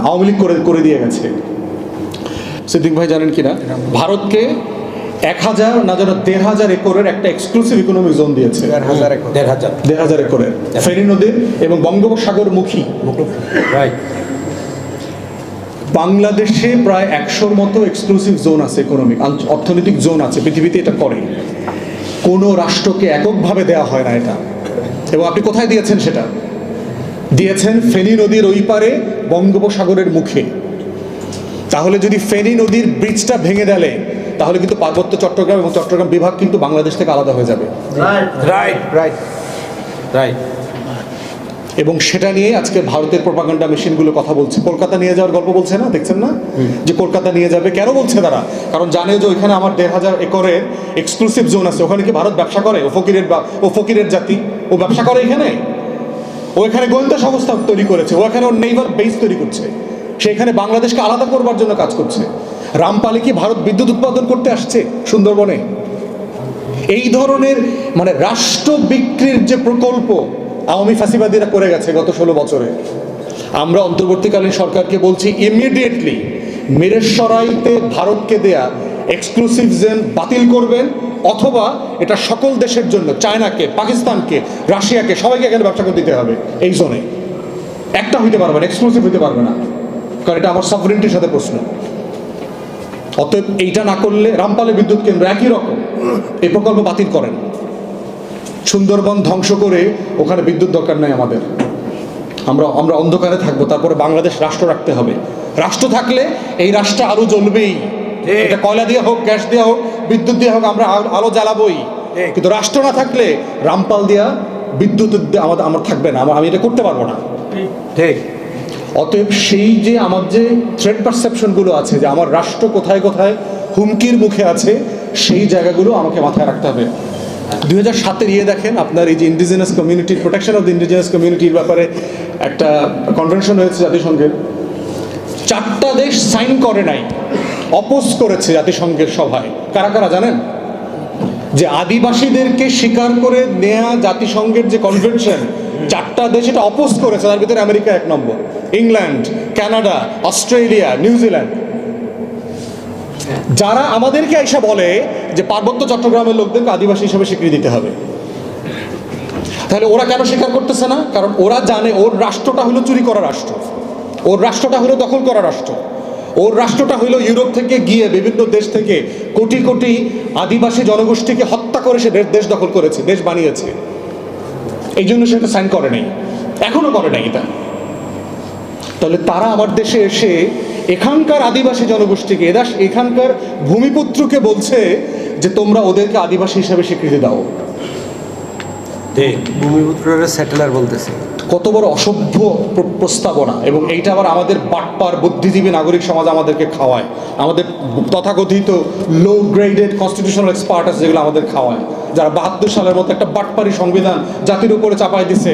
আওয়ামী লীগ করে দিয়ে গেছে। সিদ্দিক ভাই জানেন কিনা, ভারতকে 1000 না যেন 1500 একরের একটা এক্সক্লুসিভ ইকোনমিক জোন দিয়েছে। 1500 একরের ফেনী নদীর এবং বঙ্গোপসাগর মুখী। বাংলাদেশে প্রায় 100-র মতো এক্সক্লুসিভ জোন আছে, ইকোনমিক অর্থনৈতিক জোন আছে, পৃথিবীতে এটা করে। কোনো রাষ্ট্রকে এককভাবে দেওয়া হয় না এটা। এবং আপনি কোথায় দিয়েছেন সেটা? দিয়েছেন ফেনী নদীর ওই পারে বঙ্গোপসাগরের মুখে। তাহলে যদি ফেনী নদীর ব্রিজটা ভেঙে দেয় তাহলে কিন্তু পার্বত্য চট্টগ্রাম এবং চট্টগ্রাম বিভাগ কিন্তু বাংলাদেশ থেকে আলাদা হয়ে যাবে। রাইট। এবং সেটা নিয়ে আজকে ভারতের প্রোপাগান্ডা মেশিনগুলো কথা বলছে। কলকাতা নিয়ে যাওয়ার গল্প বলছে না, দেখছেন না যে কলকাতা নিয়ে যাবে? কেন বলছে তারা? কারণ জানে যে ওইখানে আমার 1500 একরের এক্সক্লুসিভ জোন আছে। ওখানে কি ভারত ব্যবসা করে? ও ফকিরের জাতি, ও ব্যবসা করে এখানে। ও এখানে গোয়েন্দা সংস্থা তৈরি করেছে, ও এখানে ওর নেইবার বেস তৈরি করছে। সেখানে বাংলাদেশকে আলাদা করবার জন্য কাজ করছে। রামপালে কি ভারত বিদ্যুৎ উৎপাদন করতে আসছে সুন্দরবনে? এই ধরনের মানে রাষ্ট্র বিক্রির যে প্রকল্প আওয়ামী ফাঁসিবাদীরা করে গেছে গত 16 বছরে। আমরা অন্তর্বর্তীকালীন সরকারকে বলছি ইমিডিয়েটলি মিরেশ্বরাইতে ভারতকে দেয়া এক্সক্লুসিভ জোন বাতিল করবেন, অথবা এটা সকল দেশের জন্য, চায়নাকে, পাকিস্তানকে, রাশিয়াকে, সবাইকে এখানে ব্যবসা করতে দিতে হবে। এই জোনে একটা হইতে পারবে না, এক্সক্লুসিভ হইতে পারবে না, কারণ এটা আমার সফরেনিটির সাথে প্রশ্ন। অতএব এইটা না করলে রামপালে বিদ্যুৎ কেন্দ্র একই রকম, এই প্রকল্প বাতিল করেন। সুন্দরবন ধ্বংস করে ওখানে বিদ্যুৎ দরকার নাই আমাদের। আমরা অন্ধকারে থাকবো, তারপরে বাংলাদেশ রাষ্ট্র রাখতে হবে। রাষ্ট্র থাকলে এই রাষ্ট্র আলো জ্বলবেই। এটা কয়লা দিয়ে হোক, গ্যাস দিয়ে হোক, বিদ্যুৎ দিয়ে হোক, আমরা আলো জ্বালাবোই। কিন্তু রাষ্ট্র না থাকলে রামপাল দিয়া বিদ্যুৎ আমার থাকবে না, আমি এটা করতে পারবো না। ঠিক। অতএব সেই যে আমার যে থ্রেট পারসেপশনগুলো আছে, যে আমার রাষ্ট্র কোথায় কোথায় হুমকির মুখে আছে, সেই জায়গাগুলো আমাকে মাথায় রাখতে হবে। 2007 দেখেন, আপনার এই যে indigenous community, protection of the indigenous কমিউনিটির ব্যাপারে একটা কনভেনশন হয়েছে জাতিসংঘের। 4টা দেশ সাইন করে নাই, অপোজ করেছে জাতিসংঘের সভায়। কারা কারা জানেন? যে আদিবাসীদেরকে স্বীকার করে নেয়া জাতিসংঘের যে কনভেনশন, 4টা দেশ এটা অপোজ করেছে। তার ভিতরে আমেরিকা 1 নম্বর, ইংল্যান্ড, কানাডা, অস্ট্রেলিয়া, নিউজিল্যান্ড। যারা আমাদেরকে এসে বলে যে পার্বত্য চট্টগ্রামের লোকদেরকে আদিবাসী হিসেবে স্বীকৃতি দিতে হবে, তাহলে ওরা কেন স্বীকার করতেছে না? কারণ ওরা জানে ওর রাষ্ট্রটা হলো চুরি করা রাষ্ট্র, ওর রাষ্ট্রটা হলো দখল করা রাষ্ট্র, ওর রাষ্ট্রটা হলো ইউরোপ থেকে গিয়ে বিভিন্ন দেশ থেকে কোটি কোটি আদিবাসী জনগোষ্ঠীকে হত্যা করে সে দেশ দখল করেছে, দেশ বানিয়েছে। এই জন্য সেটা সাইন করে নাই, এখনো করে নাই এটা। তাহলে তারা আমার দেশে এসে এখানকার আদিবাসী জনগোষ্ঠীকে, এখানকার ভূমিপুত্রকে বলছে যে তোমরা ওদেরকে আদিবাসী হিসাবে স্বীকৃতি দাও। ভূমিপুত্ররা সেটেলার বলতেছে। কত বড় অসভ্য প্রস্তাবনা! এবং এইটা আবার আমাদের বাটপার বুদ্ধিজীবী নাগরিক সমাজ আমাদেরকে খাওয়ায়। আমাদের তথাকথিত লো গ্রেডেড কনস্টিটিউশনাল এক্সপার্ট আছে, যেগুলো আমাদের খাওয়ায়, যারা 72 সালের মতো একটা বাটপারি সংবিধান জাতির উপরে চাপাই দিছে।